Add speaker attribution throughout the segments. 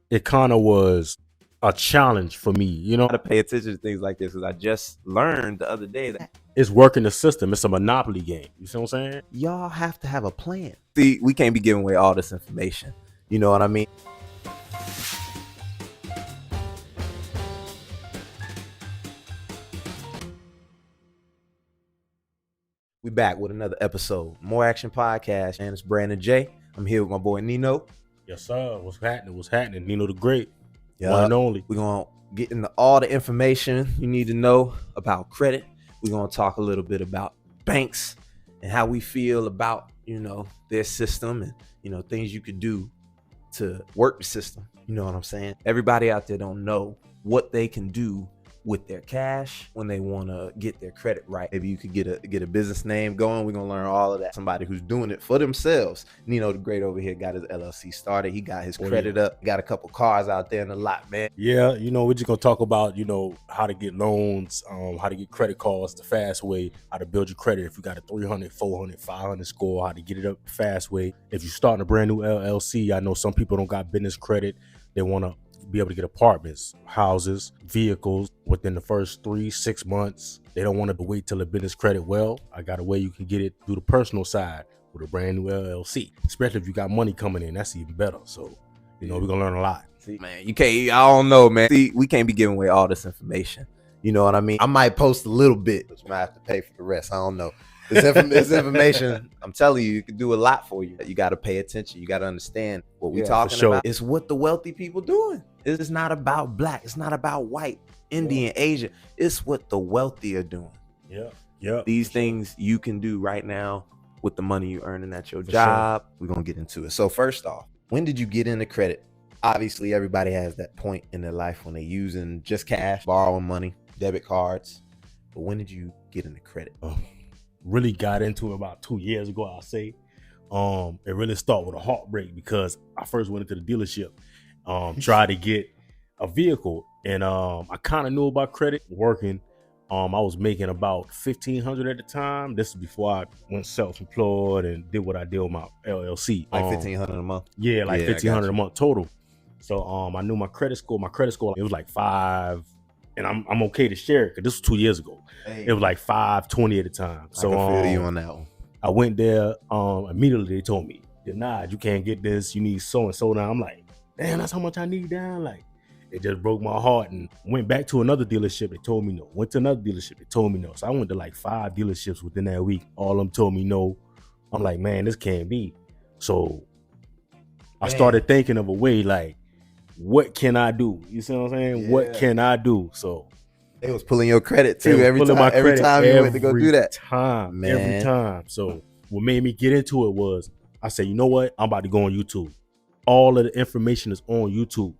Speaker 1: it kind of was a challenge for me, you know.
Speaker 2: To pay attention to things like this because I just learned the other day that
Speaker 1: It's working the system. It's a monopoly game. You see what I'm saying?
Speaker 2: y'all have to have a plan. See, we can't be giving away all this information. You know what I mean? We back with another episode, More Action Podcast, and it's Branden J. I'm here with my boy Nino.
Speaker 1: Yes, sir. What's happening? What's happening? Nino DaGreat.
Speaker 2: Yeah,
Speaker 1: one and only.
Speaker 2: We're gonna get into all the information you need to know about credit. We're gonna talk a little bit about banks and how we feel about, their system and, things you could do to work the system. You know what I'm saying? Everybody out there don't know what they can do with their cash when they want to get their credit right. Maybe you could get a business name going. We're gonna learn all of that. Somebody who's doing it for themselves. Nino DaGreat over here got his LLC started. He got his credit up. Got a couple cars out there in the lot, man.
Speaker 1: Yeah, we're just gonna talk about how to get loans, how to get credit cards the fast way, how to build your credit if you got a 300, 400, 500 score, how to get it up the fast way. If you're starting a brand new LLC, I know some people don't got business credit. They want to be able to get apartments, houses, vehicles within the first 3-6 months. They don't want to wait till the business credit. Well, I got a way you can get it through the personal side with a brand new LLC, especially if you got money coming in. That's even better. So, we're going to learn a lot.
Speaker 2: See, man, I don't know, man. See, we can't be giving away all this information. You know what I mean? I might post a little bit, but you might have to pay for the rest. I don't know. This information, I'm telling you, it can do a lot for you. You got to pay attention. You got to understand what we're talking about. It's what the wealthy people doing. It's not about black. It's not about white, Indian, Asian. It's what the wealthy are doing.
Speaker 1: Yeah.
Speaker 2: These things you can do right now with the money you're earning at your job. Sure. We're going to get into it. So first off, when did you get into credit? Obviously, everybody has that point in their life when they're using just cash, borrowing money, debit cards. But when did you get into credit?
Speaker 1: Really got into it about 2 years ago, I'll say. It really started with a heartbreak because I first went into the dealership, tried to get a vehicle, and I kind of knew about credit working. I was making about $1,500 at the time. This is before I went self-employed and did what I did with my LLC.
Speaker 2: Like $1,500 a month?
Speaker 1: Yeah, like $1,500 a month total. So I knew my credit score. My credit score, it was like 5, and I'm okay to share it because this was 2 years ago. It was like 520 at the time. So
Speaker 2: I can feel you on that one.
Speaker 1: I went there. Immediately they told me, denied. You can't get this. You need so and so. Now I'm like, damn, that's how much I need down. Like, it just broke my heart. And went back to another dealership. They told me no. Went to another dealership. They told me no. So I went to like 5 dealerships within that week. All of them told me no. I'm like, man, this can't be. So I started thinking of a way, like, what can I do? You see what I'm saying? Yeah. What can I do? So
Speaker 2: they was pulling your credit too every time you went to go do that.
Speaker 1: Every time. So what made me get into it was I said, you know what? I'm about to go on YouTube. All of the information is on YouTube.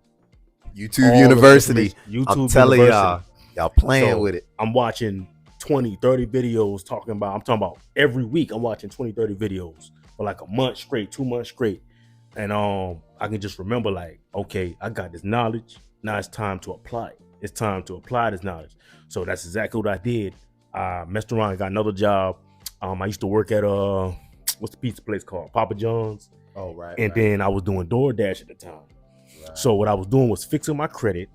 Speaker 2: YouTube University. I'm telling y'all playing with it.
Speaker 1: I'm watching 20, 30 videos I'm talking about every week. I'm watching 20, 30 videos for like a month straight, 2 months straight. And I can just remember like, okay, I got this knowledge. Now it's time to apply it. It's time to apply this knowledge. So that's exactly what I did. I messed around and got another job. I used to work at what's the pizza place called? Papa John's.
Speaker 2: Oh, right.
Speaker 1: And then I was doing DoorDash at the time. Right. So what I was doing was fixing my credit.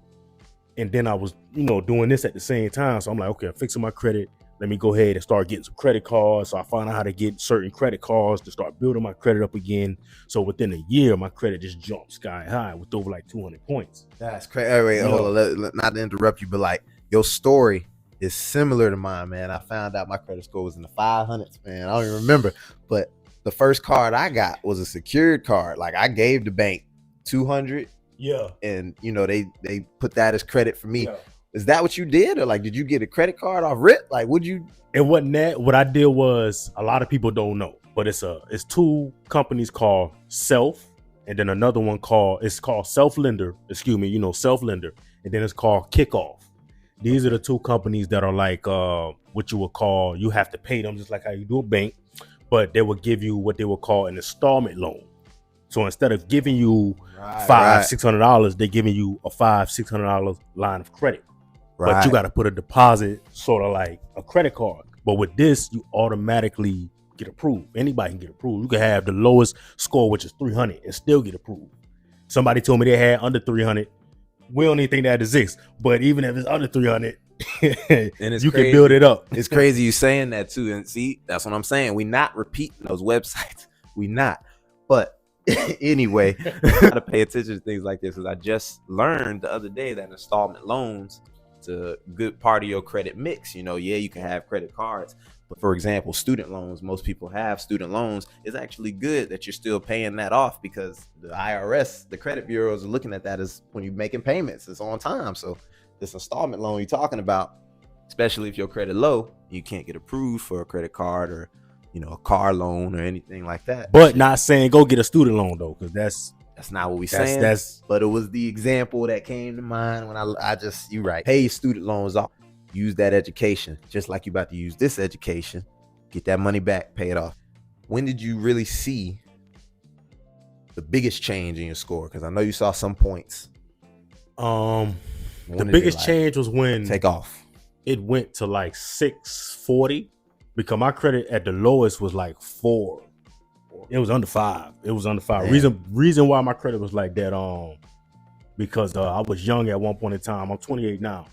Speaker 1: And then I was, doing this at the same time. So I'm like, okay, I'm fixing my credit. Let me go ahead and start getting some credit cards. So I found out how to get certain credit cards to start building my credit up again. So within a year, my credit just jumped sky high with over like 200 points.
Speaker 2: That's crazy. Wait, hold on. Not to interrupt you, but like your story is similar to mine, man. I found out my credit score was in the 500s, man. I don't even remember. But the first card I got was a secured card. Like I gave the bank $200.
Speaker 1: Yeah.
Speaker 2: And, they put that as credit for me. Yeah. Is that what you did? Or like, did you get a credit card off rip? Like, would you?
Speaker 1: It wasn't that. What I did was, a lot of people don't know, but it's 2 companies called Self, and then another one called Self-Lender. Self-Lender. And then it's called Kickoff. These are the 2 companies that are like, what you would call, you have to pay them just like how you do a bank, but they will give you what they will call an installment loan. So instead of giving you $500-$600, they're giving you a $500-$600 line of credit. Right. But you got to put a deposit, sort of like a credit card. But with this, you automatically get approved. Anybody can get approved. You can have the lowest score, which is 300, and still get approved. Somebody told me they had under 300. We don't even think that exists. But even if it's under 300,
Speaker 2: and
Speaker 1: you can build it up.
Speaker 2: It's crazy you saying that too. And see, that's what I'm saying. We not repeating those websites. We not. But anyway, gotta pay attention to things like this, because I just learned the other day that installment loans is a good part of your credit mix. You know, yeah, you can have credit cards, but for example, student loans, most people have student loans. It's actually good that you're still paying that off, because the IRS, the credit bureaus, are looking at that as when you're making payments, it's on time. So this installment loan you're talking about, especially if your credit low, you can't get approved for a credit card or, you know, a car loan or anything like that.
Speaker 1: But not saying go get a student loan though, because that's
Speaker 2: not what we saying. But it was the example that came to mind when I just, you right, pay student loans off, use that education just like you about to use this education, get that money back, pay it off. When did you really see the biggest change in your score? Because I know you saw some points.
Speaker 1: The biggest change was when
Speaker 2: take off.
Speaker 1: It went to like 640. Because my credit at the lowest was like 4. It was under 5. It was under 5. Reason why my credit was like that, because I was young at one point in time. I'm 28 now.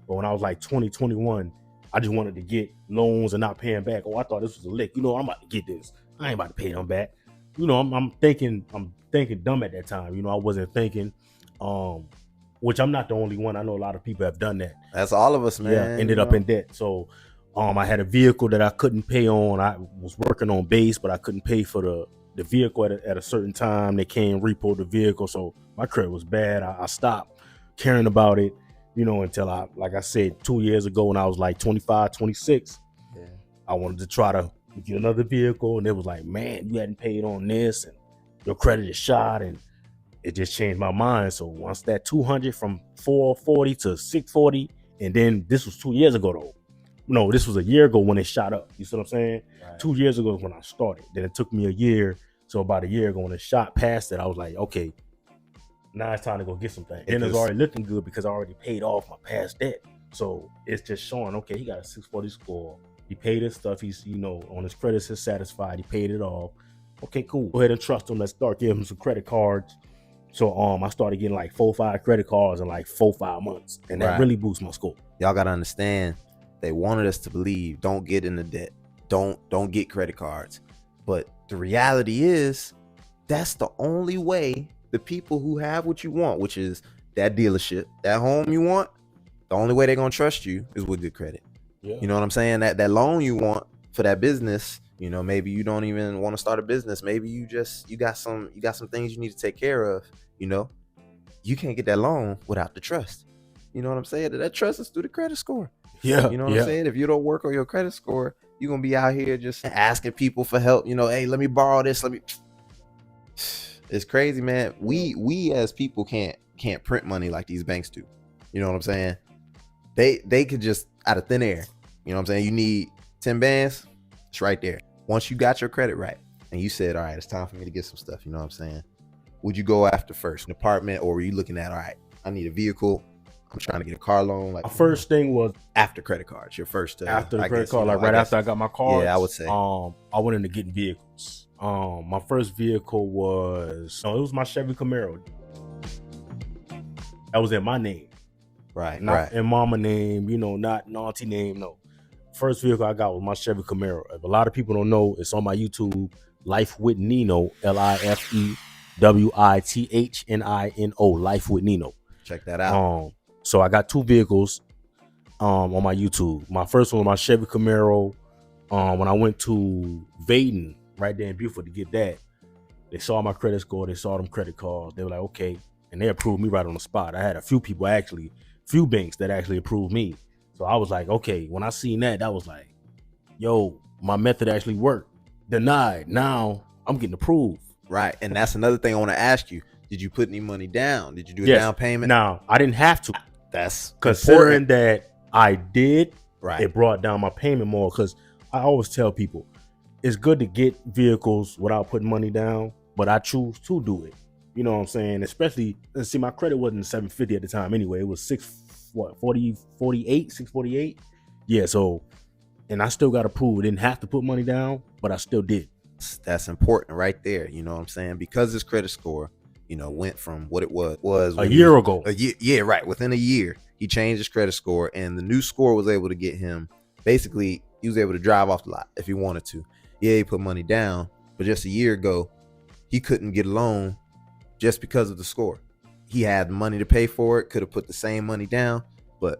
Speaker 1: But when I was like 20, 21, I just wanted to get loans and not paying back. Oh, I thought this was a lick. You know, I'm about to get this. I ain't about to pay them back. You know, I'm thinking dumb at that time. You know, I wasn't thinking, which I'm not the only one. I know a lot of people have done that.
Speaker 2: That's all of us, man.
Speaker 1: Yeah, ended up in debt. So I had a vehicle that I couldn't pay on. I was working on base, but I couldn't pay for the vehicle at a certain time. They came repo the vehicle. So my credit was bad. I stopped caring about it, you know, until like I said, 2 years ago when I was like 25, 26, I wanted to try to get another vehicle. And it was like, man, you hadn't paid on this and your credit is shot. And it just changed my mind. So once that 200 from 440 to 640, and then this was 2 years ago though. No, this was a year ago when it shot up. You see what I'm saying? Right. 2 years ago is when I started. Then it took me a year. So about a year ago when it shot past it, I was like, okay, now it's time to go get some things. And it's already looking good because I already paid off my past debt. So it's just showing, okay, he got a 640 score. He paid his stuff. He's, you know, on his credits is satisfied. He paid it off. Okay, cool. Go ahead and trust him. Let's start giving him some credit cards. So I started getting like 4 or 5 credit cards in like 4 or 5 months. And that really boosts my score.
Speaker 2: Y'all got to understand. They wanted us to believe, don't get into debt. Don't get credit cards. But the reality is, that's the only way the people who have what you want, which is that dealership, that home you want, the only way they're going to trust you is with good credit. Yeah. You know what I'm saying? That loan you want for that business, you know, maybe you don't even want to start a business. Maybe you got some things you need to take care of, you know. You can't get that loan without the trust. You know what I'm saying? That trust is through the credit score.
Speaker 1: Yeah.
Speaker 2: You know what I'm saying? If you don't work on your credit score, you're going to be out here just asking people for help. You know, hey, let me borrow this. It's crazy, man. We as people can't print money like these banks do. You know what I'm saying? They could just out of thin air. You know what I'm saying? You need 10 bands. It's right there. Once you got your credit right and you said, all right, it's time for me to get some stuff. You know what I'm saying? Would you go after first an apartment, or were you looking at, all right, I need a vehicle. I'm trying to get a car loan. Like,
Speaker 1: my first thing was
Speaker 2: after credit cards. Your first
Speaker 1: after the credit card, like right after I got my car.
Speaker 2: Yeah, I would say.
Speaker 1: I went into getting vehicles. My first vehicle was it was my Chevy Camaro. That was in my name,
Speaker 2: right?
Speaker 1: Not in mama name. You know, not auntie name. No, first vehicle I got was my Chevy Camaro. If a lot of people don't know, it's on my YouTube. Life with Nino. LIFEWITHNINO. Life with Nino.
Speaker 2: Check that out.
Speaker 1: So I got 2 vehicles on my YouTube. My first one was my Chevy Camaro. When I went to Vaden, right there in Beaufort, to get that, they saw my credit score. They saw them credit cards. They were like, okay. And they approved me right on the spot. I had a few people few banks that actually approved me. So I was like, okay. When I seen that was like, yo, my method actually worked. Denied. Now I'm getting approved.
Speaker 2: Right. And that's another thing I want to ask you. Did you put any money down? Did you do a down payment?
Speaker 1: No, I didn't have to.
Speaker 2: That's
Speaker 1: considering that I did.
Speaker 2: Right.
Speaker 1: It brought down my payment more, because I always tell people it's good to get vehicles without putting money down, but I choose to do it. You know what I'm saying? Especially, see, my credit wasn't 750 at the time anyway. It was 648. Yeah. So, and I still got approved. Didn't have to put money down, but I still did.
Speaker 2: That's important right there. You know what I'm saying? Because this credit score, went from what it was
Speaker 1: a year ago.
Speaker 2: Yeah, right. Within a year, he changed his credit score, and the new score was able to get him. Basically, he was able to drive off the lot if he wanted to. Yeah, he put money down, but just a year ago, he couldn't get a loan just because of the score. He had money to pay for it, could have put the same money down, but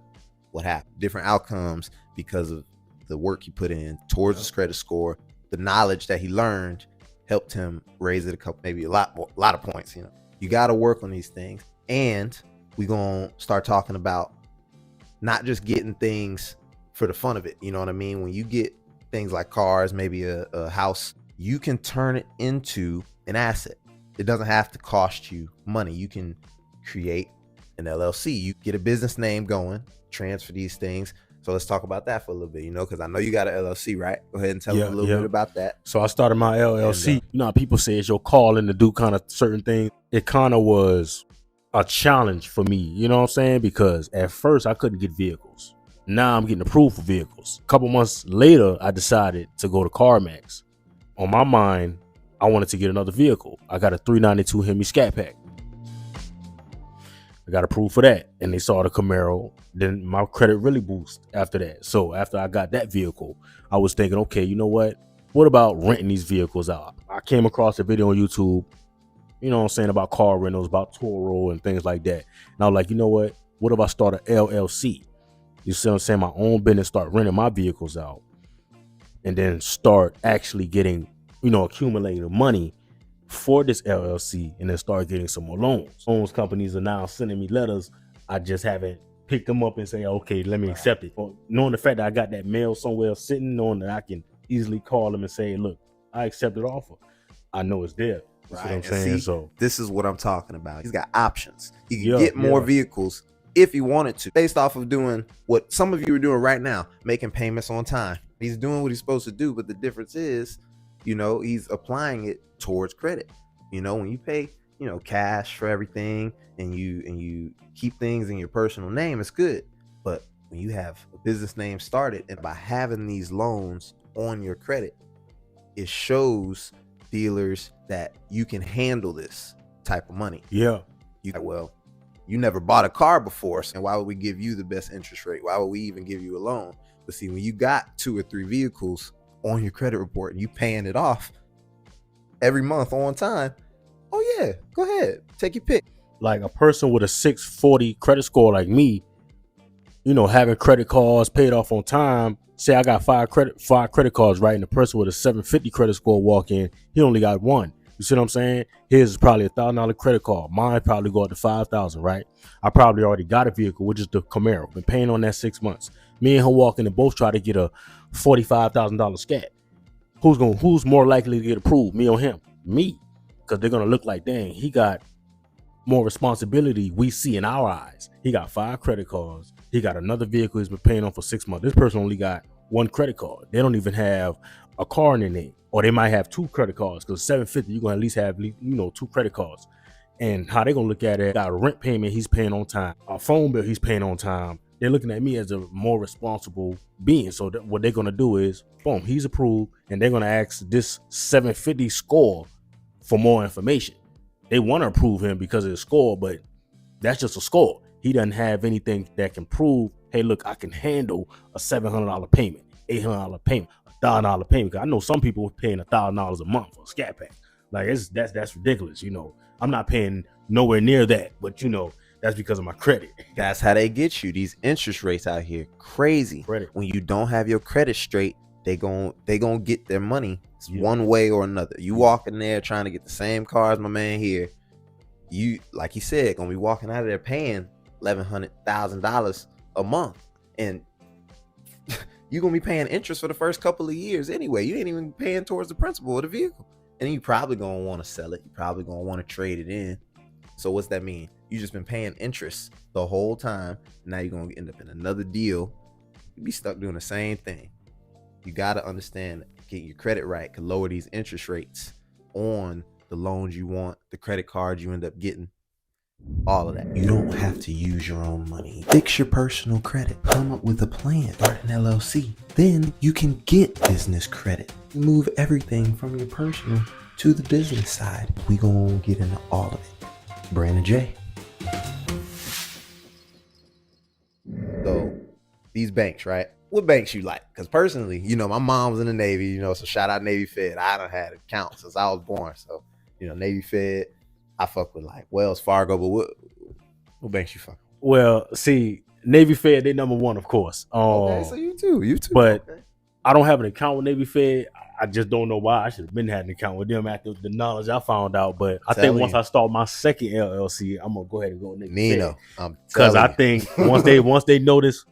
Speaker 2: what happened? Different outcomes because of the work he put in towards his credit score. The knowledge that he learned helped him raise it maybe a lot of points. You got to work on these things, and we're going to start talking about not just getting things for the fun of it. You know what I mean? When you get things like cars, maybe a house, you can turn it into an asset. It doesn't have to cost you money. You can create an LLC. You get a business name going, transfer these things. So let's talk about that for a little bit, because I know you got an LLC, right? Go ahead and tell them a little bit about that.
Speaker 1: So I started my LLC. You know how people say it's your calling to do kind of certain things. It kind of was a challenge for me, you know what I'm saying? Because at first I couldn't get vehicles. Now I'm getting approved for vehicles. A couple months later, I decided to go to CarMax. On my mind, I wanted to get another vehicle. I got a 392 Hemi Scat Pack. I got approved for that, and they saw the Camaro. Then my credit really boosted after that. So after I got that vehicle, I was thinking, okay, you know what? What about renting these vehicles out? I came across a video on YouTube, about car rentals, about Toro and things like that. And I was like, you know what? What if I start an LLC? You see what I'm saying? My own business, start renting my vehicles out, and then start actually getting, accumulating the money for this LLC, and then start getting some more loans. Loans companies are now sending me letters. I just haven't picked them up and say, okay, let me accept it. Or knowing the fact that I got that mail somewhere sitting, knowing that I can easily call them and say, look, I accepted offer. I know it's there. That's what I'm saying. So
Speaker 2: this is what I'm talking about. He's got options. He can get more vehicles if he wanted to, based off of doing what some of you are doing right now, making payments on time. He's doing what he's supposed to do, but the difference is, he's applying it towards credit. When you pay, cash for everything, and you keep things in your personal name, it's good. But when you have a business name started, and by having these loans on your credit, it shows dealers that you can handle this type of money.
Speaker 1: Yeah.
Speaker 2: You never bought a car before, and why would we give you the best interest rate? Why would we even give you a loan? But see, when you got 2 or 3 vehicles on your credit report and you paying it off every month on time, oh yeah, go ahead, take your pick.
Speaker 1: Like a person with a 640 credit score like me, having credit cards paid off on time. Say I got 5 credit cards, right? And the person with a 750 credit score walk in, he only got 1. You see what I'm saying? His is probably $1,000 credit card. Mine probably go up to $5,000, right? I probably already got a vehicle, which is the Camaro. Been paying on that 6 months. Me and him walk in and both try to get a $45,000 scat. Who's more likely to get approved? Me or him? Me. Because they're gonna look like, dang, he got more responsibility we see in our eyes. He got 5 credit cards. He got another vehicle he's been paying on for 6 months. This person only got 1 credit card. They don't even have a car in their name. Or they might have 2 credit cards, because 750, you're gonna at least have 2 credit cards. And how they gonna look at it, got a rent payment he's paying on time, a phone bill he's paying on time. They're looking at me as a more responsible being. So what they're gonna do is, boom, he's approved, and they're gonna ask this 750 score for more information. They want to approve him because of his score, but that's just a score. He doesn't have anything that can prove, hey, look, I can handle a $700 payment, $800 payment, $1,000 payment. Cause I know some people are paying $1,000 a month for a Scat Pack. Like that's ridiculous. I'm not paying nowhere near that, but that's because of my credit.
Speaker 2: That's how they get you. These interest rates out here, crazy.
Speaker 1: Credit.
Speaker 2: When you don't have your credit straight, they gon' get their money one way or another. You walk in there trying to get the same car as my man here. You, like he said, gonna be walking out of there paying $1,100,000 a month, and you're gonna be paying interest for the first couple of years anyway. You ain't even paying towards the principal of the vehicle, and then you probably gonna want to sell it. You probably gonna want to trade it in. So what's that mean? You just been paying interest the whole time. Now you're gonna end up in another deal. You be stuck doing the same thing. You gotta understand, getting your credit right can lower these interest rates on the loans you want, the credit cards you end up getting, all of that. You don't have to use your own money. Fix your personal credit. Come up with a plan. Start an LLC. Then you can get business credit. Move everything from your personal to the business side. We gonna get into all of it. Branden J. So these banks, right? What banks you like? Because personally, my mom was in the Navy, so shout out Navy Fed. I done had accounts since I was born. So, Navy Fed, I fuck with like Wells Fargo, but what banks you fuck with?
Speaker 1: Well, see, Navy Fed, they number one, of course.
Speaker 2: Okay, so you too.
Speaker 1: But
Speaker 2: okay.
Speaker 1: I don't have an account with Navy Fed. I just don't know why. I should have been had an account with them after the knowledge I found out. But I think once I start my second LLC, I'm gonna go ahead and go Navy
Speaker 2: Nino,
Speaker 1: Fed. Because I think once they notice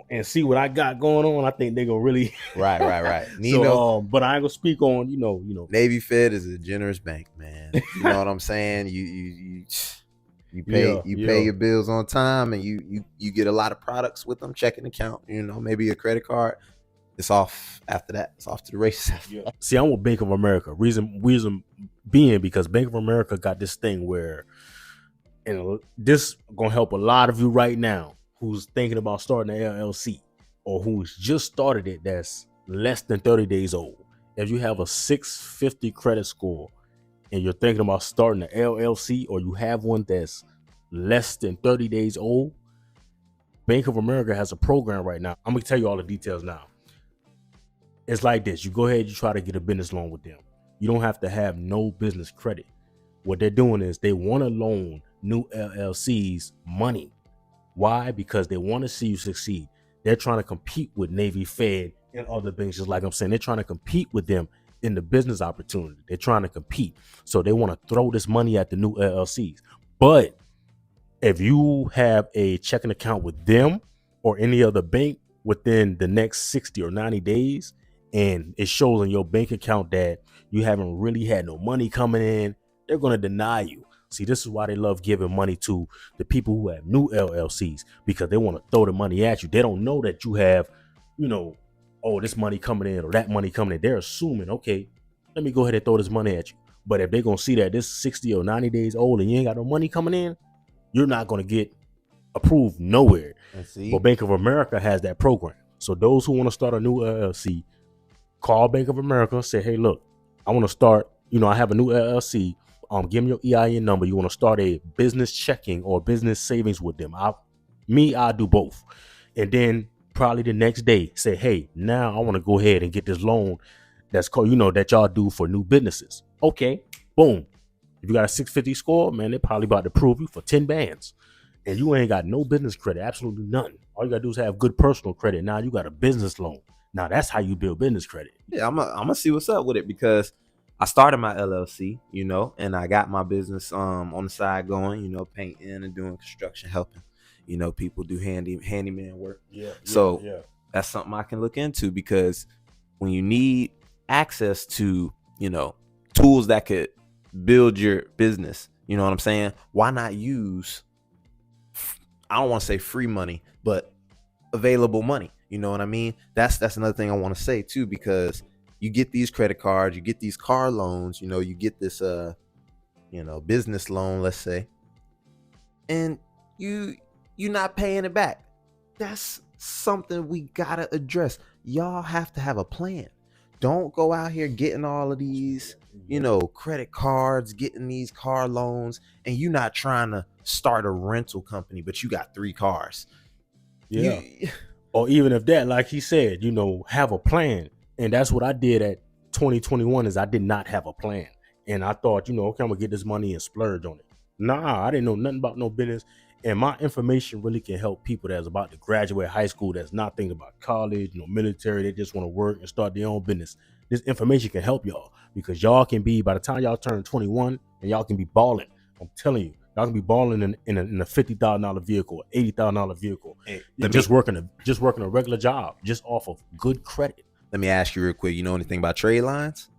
Speaker 1: and see what I got going on, I think they're gonna really
Speaker 2: right. Nino,
Speaker 1: so, but I ain't gonna speak on
Speaker 2: Navy Fed is a generous bank, man. You know what I'm saying? You pay your bills on time, and you get a lot of products with them. Checking account, maybe a credit card. It's off after that. It's off to the races.
Speaker 1: See, I'm with Bank of America. Reason being because Bank of America got this thing where, and this gonna help a lot of you right now who's thinking about starting an LLC or who's just started it that's less than 30 days old. If you have a 650 credit score and you're thinking about starting an LLC, or you have one that's less than 30 days old, Bank of America has a program right now. I'm gonna tell you all the details now. It's like this. You go ahead, you try to get a business loan with them. You don't have to have no business credit. What they're doing is they want to loan new LLCs money. Why? Because they want to see you succeed. They're trying to compete with Navy Fed and other banks, just like I'm saying. They're trying to compete with them in the business opportunity. They're trying to compete. So they want to throw this money at the new LLCs. But if you have a checking account with them or any other bank within the next 60 or 90 days, and it shows in your bank account that you haven't really had no money coming in, they're going to deny you. See, this is why they love giving money to the people who have new LLCs, because they want to throw the money at you. They don't know that you have, this money coming in or that money coming in. They're assuming, okay, let me go ahead and throw this money at you. But if they're going to see that this 60 or 90 days old and you ain't got no money coming in, you're not going to get approved nowhere. But Bank of America has that program. So those who want to start a new LLC, call Bank of America, say, hey, look, I want to start, I have a new LLC. Give me your EIN number. You want to start a business checking or business savings with them. I do both. And then probably the next day say, hey, now I want to go ahead and get this loan that's called, that y'all do for new businesses. Okay, boom. If you got a 650 score, man, they're probably about to approve you for 10 bands. And you ain't got no business credit, absolutely none. All you got to do is have good personal credit. Now you got a business loan. Now that's how you build business credit.
Speaker 2: Yeah, I'm gonna see what's up with it, because I started my LLC, and I got my business on the side going, painting and doing construction, helping, people do handyman work. So that's something I can look into, because when you need access to, tools that could build your business, you know what I'm saying? Why not use, I don't want to say free money, but available money. You know what I mean? That's another thing I want to say too, because you get these credit cards, you get these car loans, you get this business loan, let's say, and you're not paying it back. That's something we gotta address. Y'all have to have a plan. Don't go out here getting all of these, credit cards, getting these car loans, and you're not trying to start a rental company, but you got 3 cars.
Speaker 1: Yeah. Or even if that, like he said, have a plan. And that's what I did at 2021 is I did not have a plan. And I thought, okay, I'm gonna get this money and splurge on it. Nah, I didn't know nothing about no business. And my information really can help people that's about to graduate high school, that's not thinking about college, military, they just want to work and start their own business. This information can help y'all, because y'all can be, by the time y'all turn 21, and y'all can be balling. I'm telling you, y'all can be balling in a $50,000 vehicle, $80,000 vehicle, and just working a regular job, just off of good credit.
Speaker 2: Let me ask you real quick. You know anything about trade lines?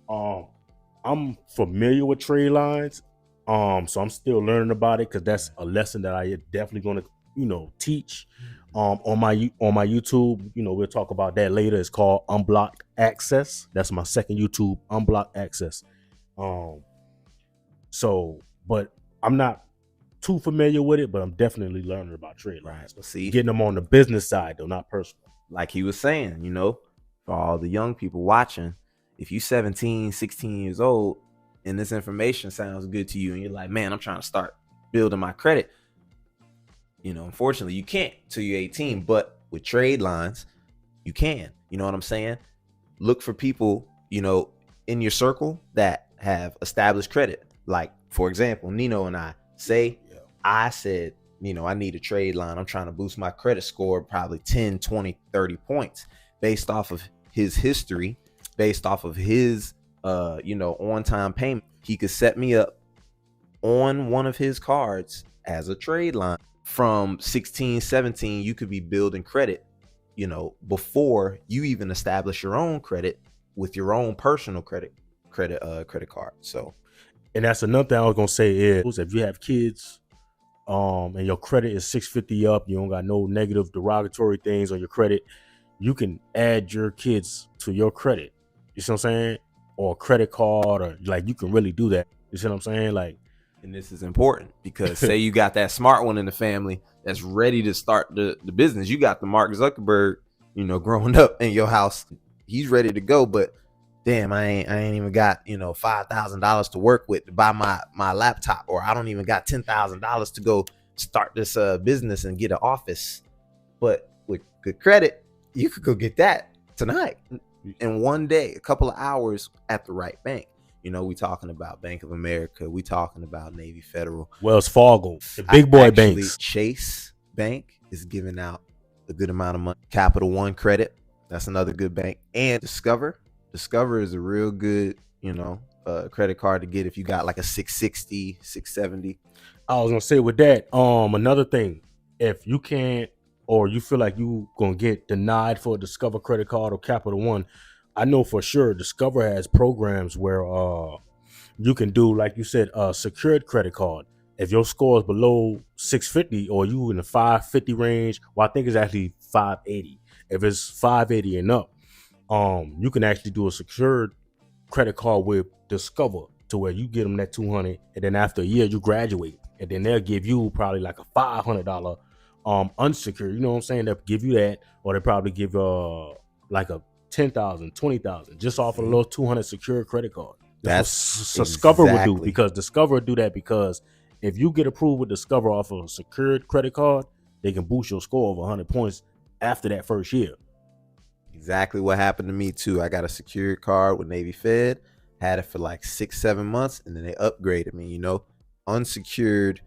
Speaker 1: I'm familiar with trade lines. So I'm still learning about it, because that's a lesson that I definitely going to, teach. On my YouTube, we'll talk about that later. It's called Unblocked Access. That's my second YouTube, Unblocked Access. But I'm not too familiar with it, but I'm definitely learning about trade lines.
Speaker 2: Right. See,
Speaker 1: getting them on the business side though, not personal.
Speaker 2: Like he was saying, for all the young people watching, if you 17, 16 years old, and this information sounds good to you, and you're like, man, I'm trying to start building my credit. Unfortunately, you can't till you're 18, but with trade lines, you can. You know what I'm saying? Look for people, in your circle that have established credit. Like, for example, Nino and I said, I need a trade line. I'm trying to boost my credit score probably 10, 20, 30 points based off of his history, based off of his, on-time payment. He could set me up on one of his cards as a trade line. From 16, 17, you could be building credit, before you even establish your own credit with your own personal credit card. So,
Speaker 1: and that's another thing I was gonna say is if you have kids, and your credit is 650 up, you don't got no negative derogatory things on your credit, you can add your kids to your credit. You see what I'm saying? Or a credit card, or like you can really do that. You see what I'm saying? Like,
Speaker 2: and this is important because say you got that smart one in the family that's ready to start the business. You got the Mark Zuckerberg, growing up in your house. He's ready to go, but damn, I ain't even got, $5,000 to work with to buy my laptop, or I don't even got $10,000 to go start this business and get an office. But with good credit, you could go get that tonight in one day, a couple of hours at the right bank. We talking about Bank of America. We talking about Navy Federal.
Speaker 1: Wells Fargo, the big boy banks.
Speaker 2: Chase Bank is giving out a good amount of money. Capital One Credit, that's another good bank. And Discover is a real good, credit card to get if you got like a 660, 670.
Speaker 1: I was gonna say with that, another thing, if you can't, or you feel like you gonna get denied for a Discover credit card or Capital One, I know for sure Discover has programs where you can do, like you said, a secured credit card. If your score is below 650 or you in the 550 range, well, I think it's actually 580. If it's 580 and up, you can actually do a secured credit card with Discover to where you get them that 200, and then after a year you graduate, and then they'll give you probably like a $500 unsecured. You know what I'm saying? They'll give you that, or they probably give like a 10,000, 20,000 just off of a little 200 secured credit card. That's what Discover would do, because Discover would do that because if you get approved with Discover off of a secured credit card, they can boost your score of 100 points after that first year.
Speaker 2: Exactly what happened to me too. I got a secured card with Navy Fed, had it for like 6-7 months, and then they upgraded me. Unsecured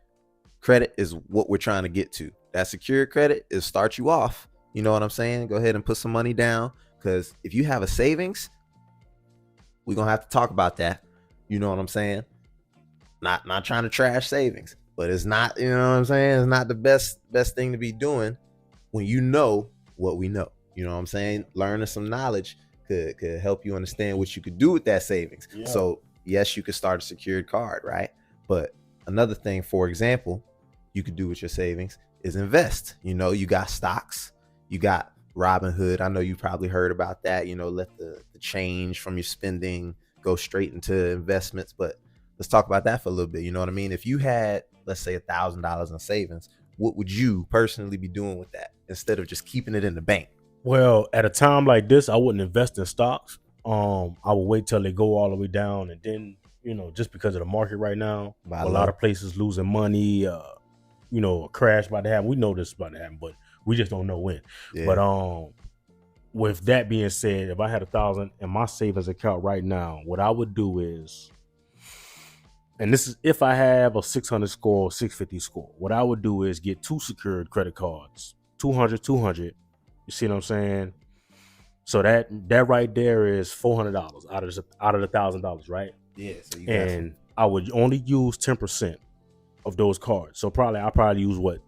Speaker 2: credit is what we're trying to get to. That secured credit is start you off. You know what I'm saying? Go ahead and put some money down. Because if you have a savings, we're going to have to talk about that. You know what I'm saying? Not trying to trash savings, but it's not, you know what I'm saying? It's not the best thing to be doing when you know what we know. You know what I'm saying? Learning some knowledge could help you understand what you could do with that savings. Yeah. So yes, you could start a secured card, right? But another thing, for example, you could do with your savings is invest. You got stocks, you got Robinhood. I know you probably heard about that. Let the change from your spending go straight into investments. But let's talk about that for a little bit. You know what I mean? If you had, let's say, $1,000 in savings, what would you personally be doing with that instead of just keeping it in the bank?
Speaker 1: Well, at a time like this, I wouldn't invest in stocks. I would wait till they go all the way down, and then, just because of the market right now, a lot of places losing money, a crash about to happen. We know this is about to happen, but we just don't know when. Yeah. But with that being said, if I had 1,000 in my savings account right now, what I would do is, and this is if I have a 600 score, 650 score, what I would do is get 2 secured credit cards, 200. You see what I'm saying? So that right there is $400 out of the $1,000, right?
Speaker 2: Yeah. So
Speaker 1: I would only use 10% of those cards. So I'll probably use what,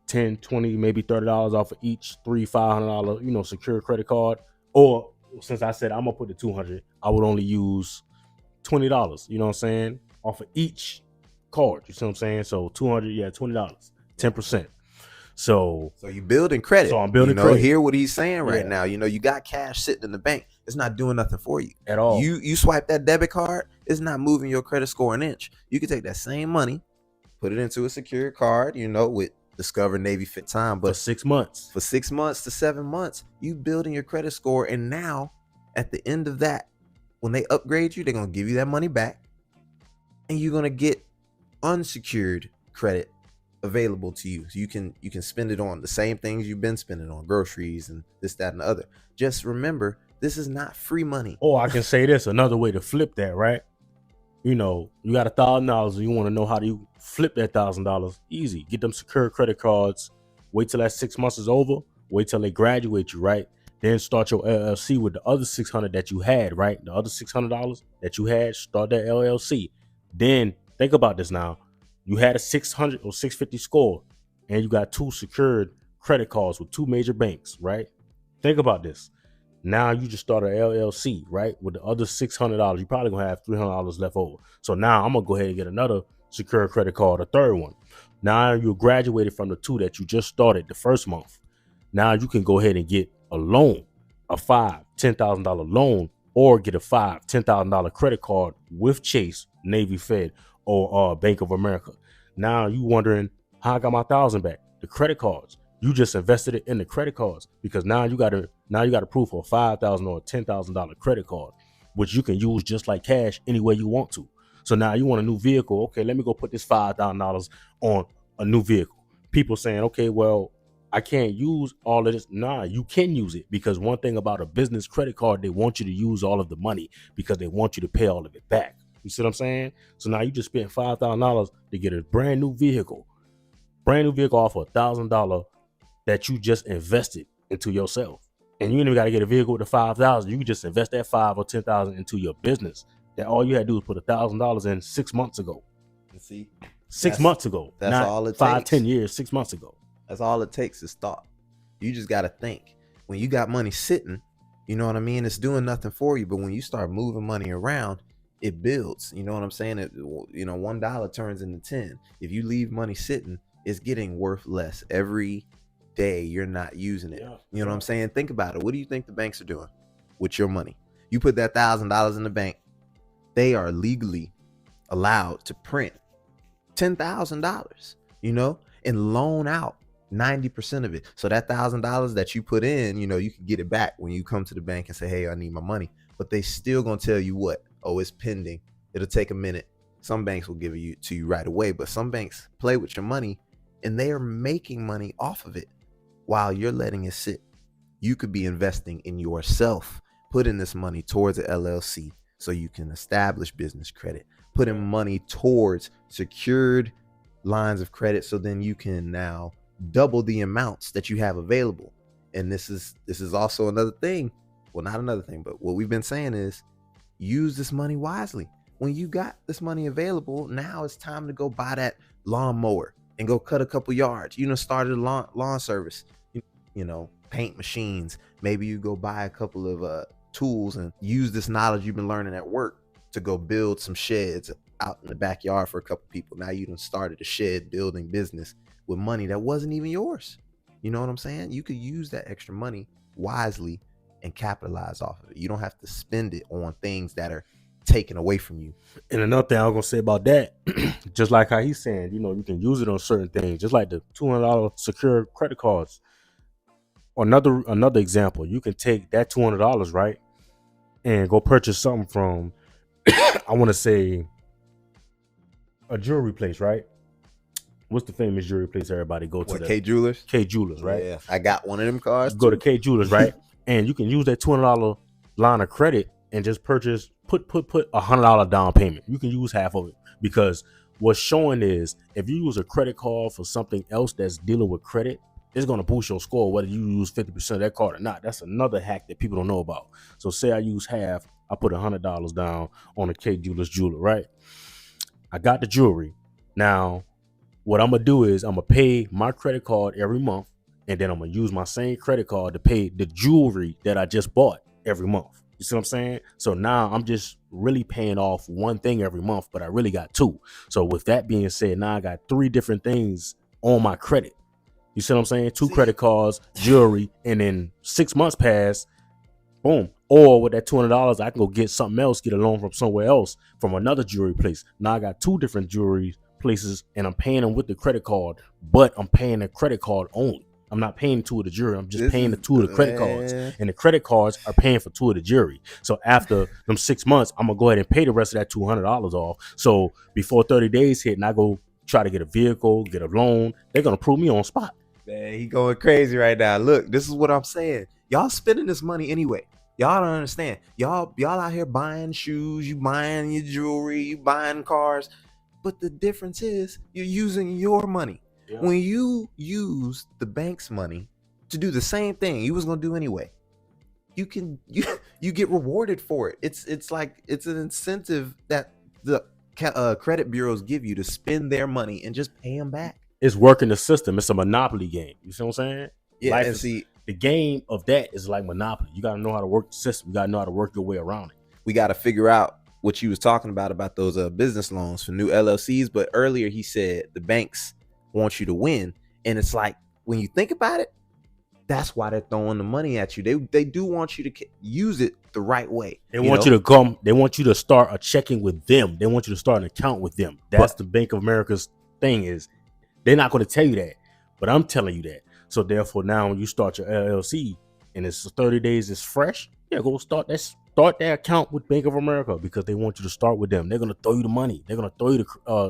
Speaker 1: 10, 20, maybe $30 off of each $500, secure credit card. Or since I said I'm gonna put the 200, I would only use $20, you know what I'm saying, off of each card. You see what I'm saying? So 200, yeah, $20, 10%. So
Speaker 2: you're building credit.
Speaker 1: So I'm building credit.
Speaker 2: Hear what he's saying right now. You got cash sitting in the bank. It's not doing nothing for you
Speaker 1: at all.
Speaker 2: You swipe that debit card, it's not moving your credit score an inch. You can take that same money, put it into a secured card, with Discover, Navy, Fit Time, but
Speaker 1: for 6 months.
Speaker 2: For 6 months to 7 months, you building your credit score, and now at the end of that, when they upgrade you, they're gonna give you that money back. and you're gonna get unsecured credit available to you. So you can spend it on the same things you've been spending on, groceries and this, that, and the other. Just remember, this is not free money.
Speaker 1: Or I can say this, another way to flip that, right? You know, you got $1,000 and you want to know how do you flip that $1,000? Easy. Get them secure credit cards. Wait till that 6 months is over. Wait till they graduate you, right? Then start your LLC with the other $600 that you had, right? The other $600 that you had, start that LLC. Then think about this now. You had a 600 or 650 score, and you got 2 secured credit cards with 2 major banks, right? Think about this. Now you just start an LLC, right? With the other $600, you probably gonna have $300 left over. So now I'm gonna go ahead and get another secure credit card, a third one. Now you graduated from the 2 that you just started the first month. Now you can go ahead and get a loan, a $5,000, $10,000 loan, or get a $5,000, $10,000 credit card with Chase, Navy Fed, or Bank of America. Now you wondering how I got my $1,000 back? The credit cards. You just invested it in the credit cards because now you got to prove for a $5,000 or $10,000 credit card, which you can use just like cash any way you want to. So now you want a new vehicle. Okay, let me go put this $5,000 on a new vehicle. People saying, okay, well, I can't use all of this. Nah, you can use it because one thing about a business credit card, they want you to use all of the money because they want you to pay all of it back. You see what I'm saying? So now you just spent $5,000 to get a brand new vehicle off of $1,000 that you just invested into yourself. And you ain't even got to get a vehicle with the $5,000. You can just invest that $5,000 or $10,000 into your business. That all you had to do is put $1,000 in 6 months ago.
Speaker 2: See,
Speaker 1: 6 months ago.
Speaker 2: That's
Speaker 1: not
Speaker 2: all it
Speaker 1: 5,
Speaker 2: takes.
Speaker 1: 10 years, 6 months ago.
Speaker 2: That's all it takes is thought. You just got to think. When you got money sitting, you know what I mean? It's doing nothing for you. But when you start moving money around, it builds. You know what I'm saying? $1 turns into 10. If you leave money sitting, it's getting worth less every day you're not using it. You know what I'm saying? Think about it. What do you think the banks are doing with your money? You put that $1,000 in the bank, they are legally allowed to print $10,000, and loan out 90% of it. So that $1,000 that you put in, you can get it back when you come to the bank and say, hey, I need my money. But they still gonna tell you what? Oh, it's pending. It'll take a minute. Some banks will give it to you right away, but some banks play with your money and they are making money off of it while you're letting it sit. You could be investing in yourself, putting this money towards an LLC so you can establish business credit, putting money towards secured lines of credit so then you can now double the amounts that you have available. And this is also another thing. Well, not another thing, but what we've been saying is use this money wisely. When you got this money available, now it's time to go buy that lawnmower and go cut a couple yards. Started a lawn service, paint machines. Maybe you go buy a couple of tools and use this knowledge you've been learning at work to go build some sheds out in the backyard for a couple people. Now you done started a shed building business with money that wasn't even yours. You know what I'm saying? You could use that extra money wisely and capitalize off of it. You don't have to spend it on things that are taken away from you.
Speaker 1: And another thing I was gonna say about that, just like how he's saying, you can use it on certain things, just like the $200 secure credit cards. Or another example, you can take that $200, right, and go purchase something from, I want to say, a jewelry place, right? What's the famous jewelry place everybody go to?
Speaker 2: K Jewelers?
Speaker 1: K Jewelers, right?
Speaker 2: Yeah, I got one of them cards.
Speaker 1: Go to K Jewelers, right? And you can use that $200 line of credit and just purchase, put $100 down payment. You can use half of it because what's showing is if you use a credit card for something else that's dealing with credit, it's going to boost your score whether you use 50% of that card or not. That's another hack that people don't know about. So say I use half, I put $100 down on a K Jewelers jeweler, right? I got the jewelry. Now, what I'm going to do is I'm going to pay my credit card every month, and then I'm going to use my same credit card to pay the jewelry that I just bought every month. You see what I'm saying? So now I'm just really paying off one thing every month, but I really got 2. So with that being said, now I got 3 different things on my credit. You see what I'm saying? 2 credit cards, jewelry, and then 6 months pass, boom. Or with that $200, I can go get something else, get a loan from somewhere else, from another jewelry place. Now I got 2 different jewelry places, and I'm paying them with the credit card, but I'm paying the credit card only. I'm not paying two of the jury. I'm just paying the two of the credit cards. And the credit cards are paying for two of the jury. So after them 6 months, I'm going to go ahead and pay the rest of that $200 off. So before 30 days hit and I go try to get a vehicle, get a loan, they're going to prove me on spot.
Speaker 2: Man, he going crazy right now. Look, this is what I'm saying. Y'all spending this money anyway. Y'all don't understand. Y'all out here buying shoes, you buying your jewelry, you buying cars. But the difference is you're using your money. Yeah. When you use the bank's money to do the same thing you was gonna do anyway, you get rewarded for it. It's like it's an incentive that the credit bureaus give you to spend their money and just pay them back.
Speaker 1: It's working the system. It's a monopoly game. You see what I'm saying?
Speaker 2: Yeah. And see,
Speaker 1: the game of that is like Monopoly. You got to know how to work the system. You got to know how to work your way around it.
Speaker 2: We got to figure out what you was talking about those business loans for new LLCs. But earlier he said the banks want you to win. And it's like, when you think about it, that's why they're throwing the money at you. They do want you to use it the right way.
Speaker 1: They want you to come. They want you to start a checking with them. They want you to start an account with them. That's the Bank of America's thing is they're not going to tell you that, but I'm telling you that. So therefore now when you start your LLC and it's 30 days, it's fresh. Yeah, go start that account with Bank of America because they want you to start with them. They're going to throw you the money. They're going to throw you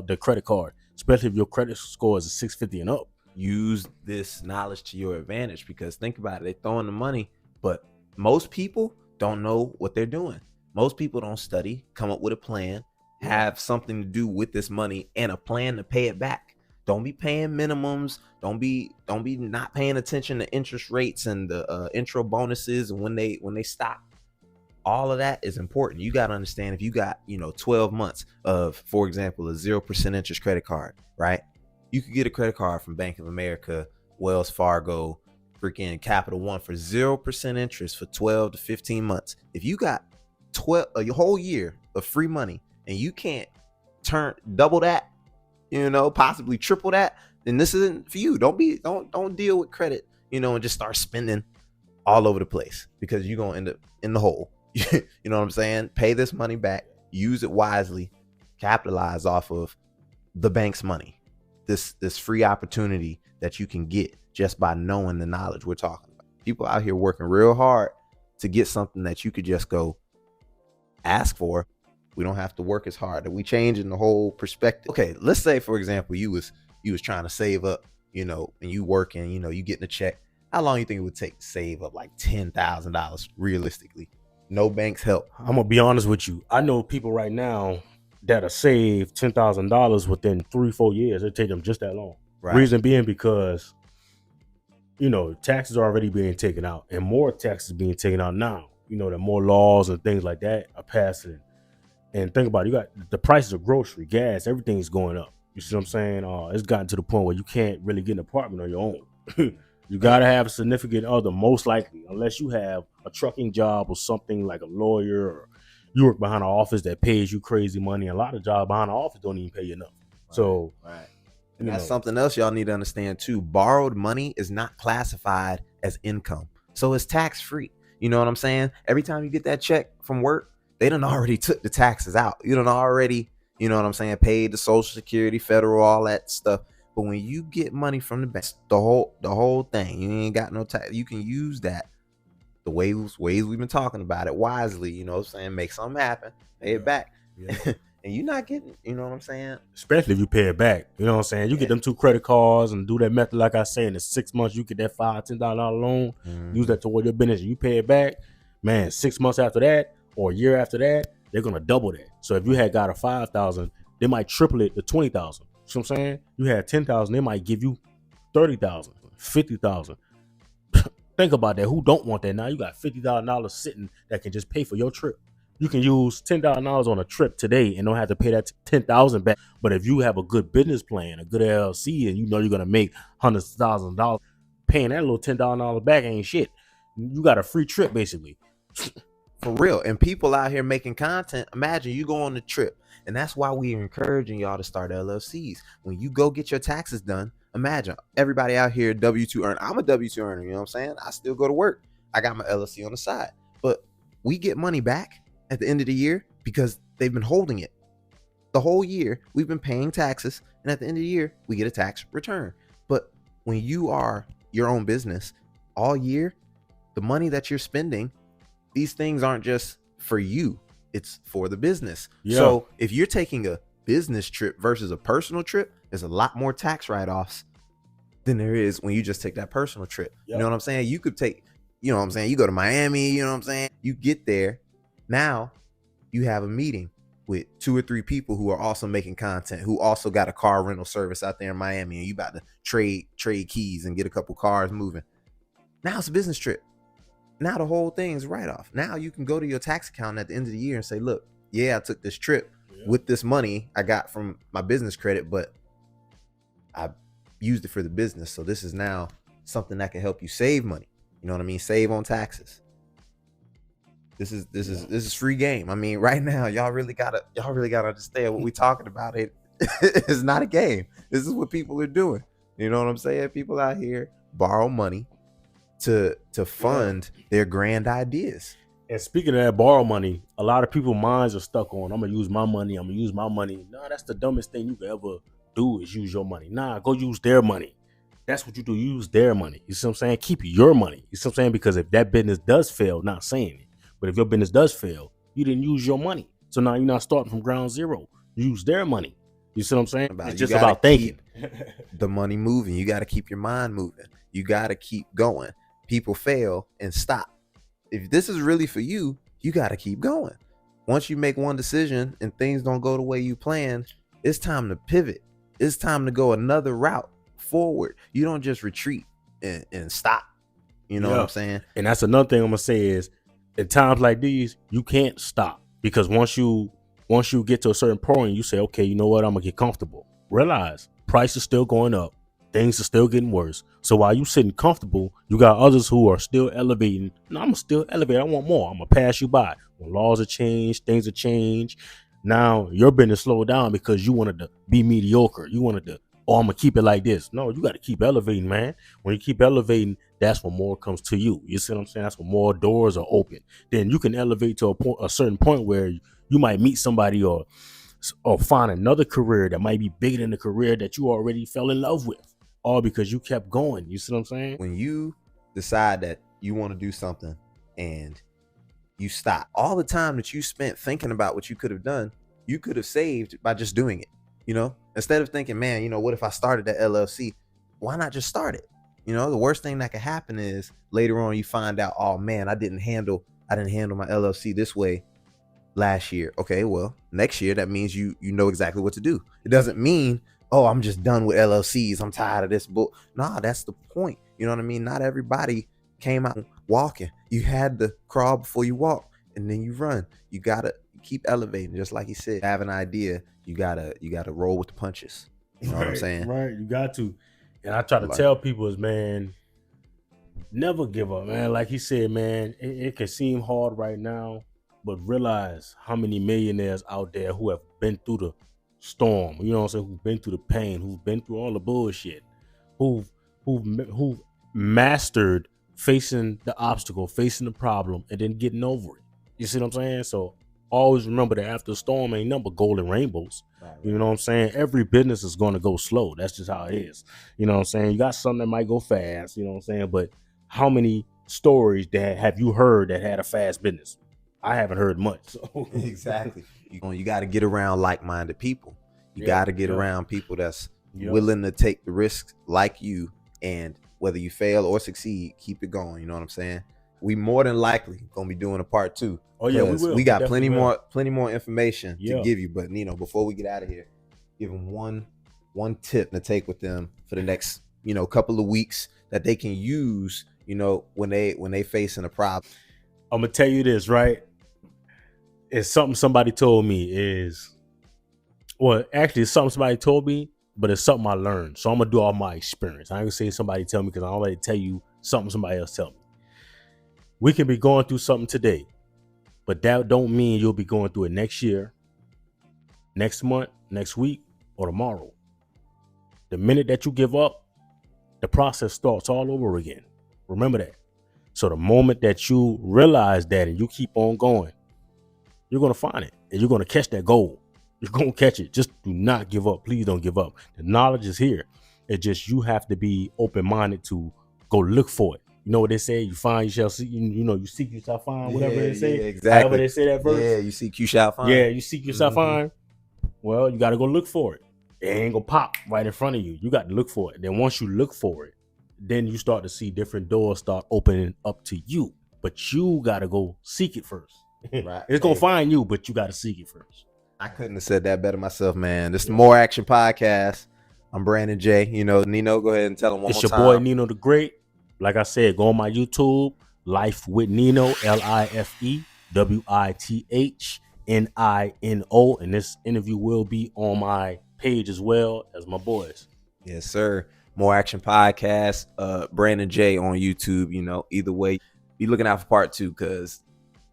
Speaker 1: the credit card, especially if your credit score is a 650 and up.
Speaker 2: Use this knowledge to your advantage because think about it. They're throwing the money, but most people don't know what they're doing. Most people don't study, come up with a plan, have something to do with this money and a plan to pay it back. Don't be paying minimums. Don't be not paying attention to interest rates and the intro bonuses and when they stop. All of that is important. You got to understand if you got 12 months of, for example, a 0% interest credit card, right? You could get a credit card from Bank of America, Wells Fargo, freaking Capital One for 0% interest for 12 to 15 months. If you got a whole year of free money and you can't double that, possibly triple that, then this isn't for you. Don't deal with credit, and just start spending all over the place because you're going to end up in the hole. You know what I'm saying? Pay this money back, use it wisely, capitalize off of the bank's money. This free opportunity that you can get just by knowing the knowledge we're talking about. People out here working real hard to get something that you could just go ask for. We don't have to work as hard. And we changing the whole perspective. Okay, let's say for example you was trying to save up, and you working, you getting a check. How long you think it would take to save up like $10,000 realistically? No bank's help.
Speaker 1: I'm gonna be honest with you. I know people right now that'll save $10,000 within 3-4 years. It'll take them just that long. Right. Reason being because, taxes are already being taken out and more taxes being taken out now. There are more laws and things like that are passing. And think about it, you got the prices of grocery, gas, everything's going up. You see what I'm saying? It's gotten to the point where you can't really get an apartment on your own. You got to have a significant other, most likely, unless you have a trucking job or something like a lawyer or you work behind an office that pays you crazy money. A lot of jobs behind the office don't even pay you enough. Right, so,
Speaker 2: right. And that's something else y'all need to understand too. Borrowed money is not classified as income. So it's tax free. You know what I'm saying? Every time you get that check from work, they done already took the taxes out. You done already, paid the Social Security, federal, all that stuff. But when you get money from the bank, the whole thing, you ain't got no tax. You can use that the ways we've been talking about it wisely, make something happen, pay it back. Yeah. And you're not getting, you know what I'm saying?
Speaker 1: Especially if you pay it back. You know what I'm saying? You get them 2 credit cards and do that method, like I say, in the 6 months, you get that $5-10 loan, use that toward your business, and you pay it back. Man, 6 months after that or a year after that, they're gonna double that. So if you had got a $5,000, they might triple it to $20,000. You know what I'm saying? You had $10,000, they might give you $30,000, $50,000. Think about that. Who don't want that? Now you got $50,000 sitting that can just pay for your trip. You can use $10,000 on a trip today and don't have to pay that $10,000 back. But if you have a good business plan, a good LLC, and you're gonna make hundreds of thousands of dollars, paying that little $10,000 back ain't shit. You got a free trip basically.
Speaker 2: For real. And people out here making content. Imagine you go on the trip, and that's why we're encouraging y'all to start LLCs. When you go get your taxes done, imagine everybody out here W-2 earner. I'm a W-2 earner. You know what I'm saying? I still go to work. I got my LLC on the side, but we get money back at the end of the year because they've been holding it the whole year. We've been paying taxes, and at the end of the year, we get a tax return. But when you are your own business all year, the money that you're spending, these things aren't just for you, it's for the business.
Speaker 1: Yeah.
Speaker 2: So if you're taking a business trip versus a personal trip, there's a lot more tax write-offs than there is when you just take that personal trip.
Speaker 1: Yep.
Speaker 2: You know what I'm saying? You could take, you know what I'm saying, you go to Miami, you know what I'm saying, you get there, now you have a meeting with 2 or 3 people who are also making content, who also got a car rental service out there in Miami, and you about to trade keys and get a couple cars moving. Now it's a business trip. Now the whole thing's right off. Now you can go to your tax accountant at the end of the year and say, look, yeah, I took this trip with this money I got from my business credit, but I used it for the business. So this is now something that can help you save money. You know what I mean? Save on taxes. This is free game. I mean, right now, y'all really gotta understand what we talking about. It's not a game. This is what people are doing. You know what I'm saying? People out here borrow money to fund their grand ideas.
Speaker 1: And speaking of that borrow money, a lot of people's minds are stuck on, I'm gonna use my money. No, that's the dumbest thing you could ever do, is use your money. Nah, go use their money. That's what you do. Use their money. You see what I'm saying? Keep your money. You see what I'm saying? Because if that business does fail, not saying it, but if your business does fail, you didn't use your money. So now you're not starting from ground zero. Use their money. You see what I'm saying? It's just about thinking.
Speaker 2: The money moving. You got to keep your mind moving. You got to keep going. People fail and stop. If this is really for you, you got to keep going. Once you make one decision and things don't go the way you planned, it's time to pivot. It's time to go another route forward. You don't just retreat and stop. You know what I'm saying?
Speaker 1: And that's another thing I'm gonna say is, at times like these, you can't stop, because once you get to a certain point, you say, okay, you know what, I'm gonna get comfortable. Realize price is still going up, things are still getting worse. So while you sitting comfortable, you got others who are still elevating. No, I'm gonna still elevate. I want more. I'm gonna pass you by. When laws are changed, things are changed. Now your business slowed down because you wanted to be mediocre. You wanted to, oh, I'm gonna keep it like this. No, you got to keep elevating, man. When you keep elevating, that's when more comes to you. You see what I'm saying? That's when more doors are open. Then you can elevate to a certain point where you might meet somebody or find another career that might be bigger than the career that you already fell in love with, all because you kept going. You see what I'm saying?
Speaker 2: When you decide that you want to do something and you stop, all the time that you spent thinking about what you could have done, you could have saved by just doing it. You know, instead of thinking, man, you know, what if I started that LLC? Why not just start it? You know, the worst thing that could happen is later on you find out, oh man, I didn't handle my LLC this way last year. Okay, well, next year that means you know exactly what to do. It doesn't mean, oh, I'm just done with LLCs, I'm tired of this book. Nah, that's the point. You know what I mean? Not everybody came out walking. You had to crawl before you walk, and then you run. You gotta keep elevating, just like he said. Have an idea, you gotta roll with the punches. You know what I'm saying?
Speaker 1: Right, you got to. And I try to tell people is, man, never give up, man. Like he said, man, it can seem hard right now, but realize how many millionaires out there who have been through the storm, you know what I'm saying, who've been through the pain, who've been through all the bullshit, who've mastered facing the obstacle, facing the problem, and then getting over it. You see what I'm saying? So always remember that after the storm ain't nothing but golden rainbows. Right. You know what I'm saying? Every business is going to go slow. That's just how it is. You know what I'm saying? You got something that might go fast, you know what I'm saying? But how many stories that have you heard that had a fast business? I haven't heard much. So.
Speaker 2: Exactly. You got to get around like-minded people. You got to get around people that's willing to take the risks like you, and whether you fail or succeed, keep it going. You know what I'm saying? We more than likely gonna be doing a part 2.
Speaker 1: Oh yeah, we will.
Speaker 2: We got plenty more information to give you. But Nino, before we get out of here, give them one tip to take with them for the next couple of weeks that they can use when they facing a problem.
Speaker 1: I'm gonna tell you this, right? It's something somebody told me actually it's something somebody told me, but it's something I learned. So I'm gonna do all my experience. I ain't gonna say somebody tell me, because I already tell you something somebody else tell me. We can be going through something today, but that don't mean you'll be going through it next year, next month, next week, or tomorrow. The minute that you give up, the process starts all over again. Remember that. So the moment that you realize that and you keep on going, you're going to find it and you're going to catch that goal. You're going to catch it. Just do not give up. Please don't give up. The knowledge is here. It's just you have to be open-minded to go look for it. You know what they say? You find, you shall see. You know, you seek, you shall find. Whatever they say.
Speaker 2: Yeah, exactly.
Speaker 1: However they say that verse.
Speaker 2: Yeah, you seek, you shall find.
Speaker 1: Yeah, you seek, you shall find. Well, you got to go look for it. It ain't gonna pop right in front of you. You got to look for it. Then once you look for it, then you start to see different doors start opening up to you. But you got to go seek it first.
Speaker 2: Right.
Speaker 1: It's gonna find you, but you got to seek it first.
Speaker 2: I couldn't have said that better myself, man. This is the More Action Podcast. I'm Branden J. You know, Nino, go ahead and tell them one more time.
Speaker 1: It's your boy Nino DaGreat. Like I said, go on my YouTube, Life with Nino, LIFEWITHNINO, and this interview will be on my page as well as my boys.
Speaker 2: Yes, sir. More Action Podcast, Branden J on YouTube. You know, either way, be looking out for part 2 because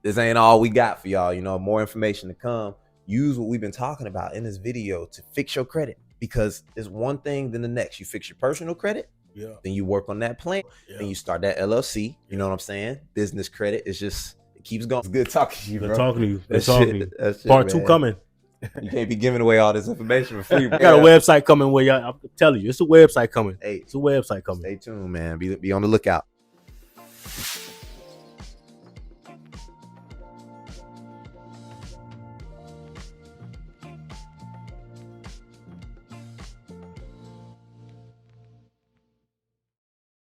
Speaker 2: this ain't all we got for y'all. You know, more information to come. Use what we've been talking about in this video to fix your credit, because it's one thing then the next. You fix your personal credit, then you work on that plan, then you start that LLC. You know what I'm saying? Business credit is just, it keeps going. It's good talking to you, bro.
Speaker 1: Good talking to you. Good talking to you. Part 2 coming.
Speaker 2: You can't be giving away all this information for free.
Speaker 1: I got a website coming where y'all, I'm telling you, it's a website coming.
Speaker 2: Hey,
Speaker 1: it's a website coming.
Speaker 2: Stay tuned, man. Be on the lookout.